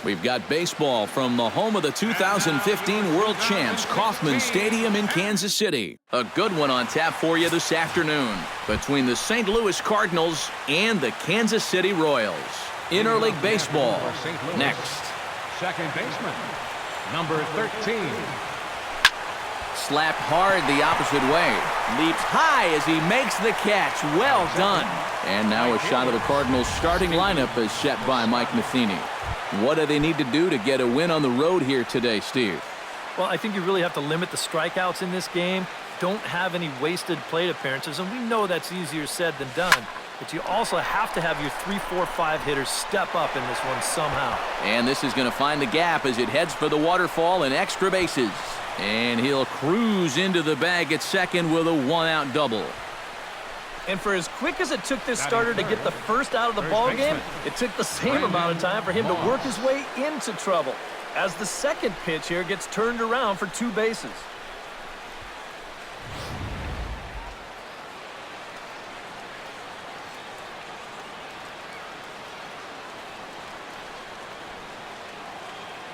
We've got baseball from the home of the 2015 World Champs, Kauffman Stadium in Kansas City. A good one on tap for you this afternoon between the St. Louis Cardinals and the Kansas City Royals. Interleague baseball next. Second baseman, number 13. Slapped hard the opposite way. Leaps high as he makes the catch. Well done. And now a shot of the Cardinals starting lineup is set by Mike Matheny. What do they need to do to get a win on the road here today, Steve? Well, I think you really have to limit the strikeouts in this game. Don't have any wasted plate appearances, and we know that's easier said than done. But you also have to have your 3, 4, 5 hitters step up in this one somehow. And this is going to find the gap as it heads for the waterfall and extra bases. And he'll cruise into the bag at second with a one-out double. And for as quick as it took this starter to get the first out of the ballgame, it took the same amount of time for him to work his way into trouble as the second pitch here gets turned around for 2 bases.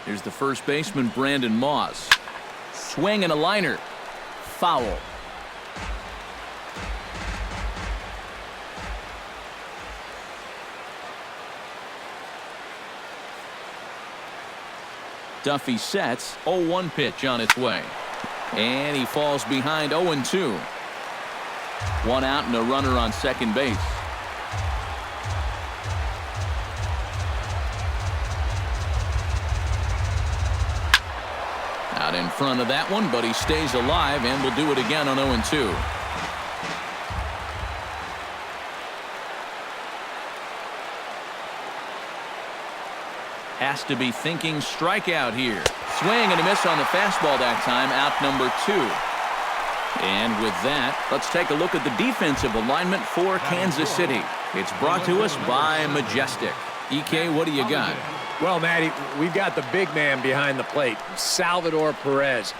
Here's the first baseman, Brandon Moss. Swing and a liner. Foul. Duffy sets. 0-1 pitch on its way. And he falls behind 0-2. 1 out and a runner on second base. Out in front of that one, but he stays alive and will do it again on 0-2. Has to be thinking strikeout here. Swing and a miss on the fastball that time. Out number 2. And with that, let's take a look at the defensive alignment for Kansas City. It's brought to us by Majestic. EK, what do you got? Well, Matty, we've got the big man behind the plate, Salvador Perez.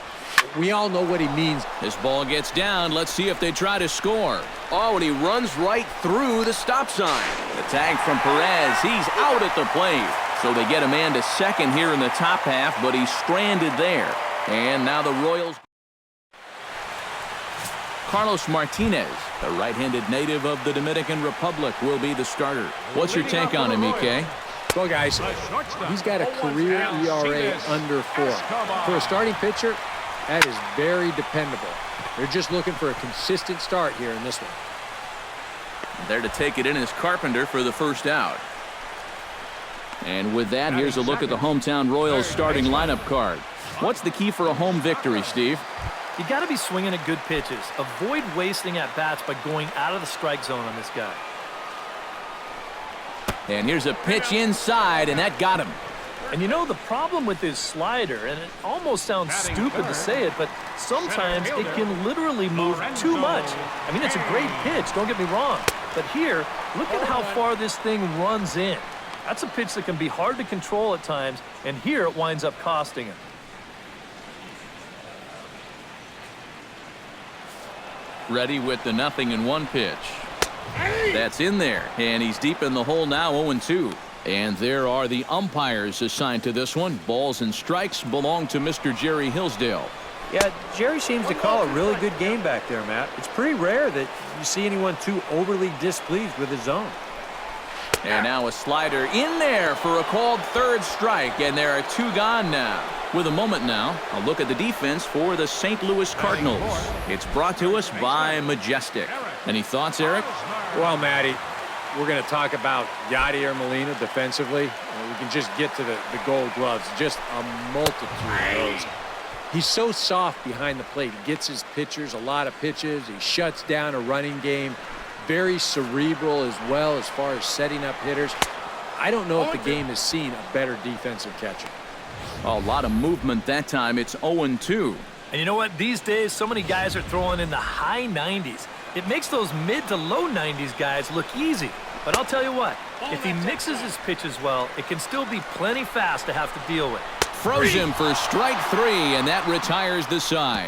We all know what he means. This ball gets down. Let's see if they try to score. Oh, and he runs right through the stop sign. The tag from Perez. He's out at the plate. So they get a man to second here in the top half, but he's stranded there. And now the Royals. Carlos Martinez, the right-handed native of the Dominican Republic, will be the starter. What's your take on him, EK? Well, guys, he's got a career ERA under 4. For a starting pitcher, that is very dependable. They're just looking for a consistent start here in this one. There to take it in is Carpenter for the first out. And with that, here's a look at the hometown Royals starting lineup card. What's the key for a home victory, Steve? You got to be swinging at good pitches. Avoid wasting at-bats by going out of the strike zone on this guy. And here's a pitch inside, and that got him. And you know the problem with his slider, and it almost sounds stupid to say it, but sometimes it can literally move too much. I mean, it's a great pitch, don't get me wrong. But here, look at how far this thing runs in. That's a pitch that can be hard to control at times, and here it winds up costing him. Ready with the 0-1 pitch. That's in there, and he's deep in the hole now, 0-2. And there are the umpires assigned to this one. Balls and strikes belong to Mr. Jerry Hillsdale. Yeah, Jerry seems to call a really good game back there, Matt. It's pretty rare that you see anyone too overly displeased with his zone. And now a slider in there for a called third strike, and there are 2 gone now. With a moment now, a look at the defense for the St. Louis Cardinals. It's brought to us by Majestic. Any thoughts, Eric? Well, Matty, we're going to talk about Yadier Molina defensively. We can just get to the gold gloves. Just a multitude of those. He's so soft behind the plate. He gets his pitchers a lot of pitches. He shuts down a running game. Very cerebral as well as far as setting up hitters. I don't know if the game has seen a better defensive catcher. A lot of movement that time. It's 0-2. And you know what? These days, so many guys are throwing in the high 90s. It makes those mid to low 90s guys look easy. But I'll tell you what, if he mixes his pitches well, it can still be plenty fast to have to deal with. Froze him for strike 3, and that retires the side.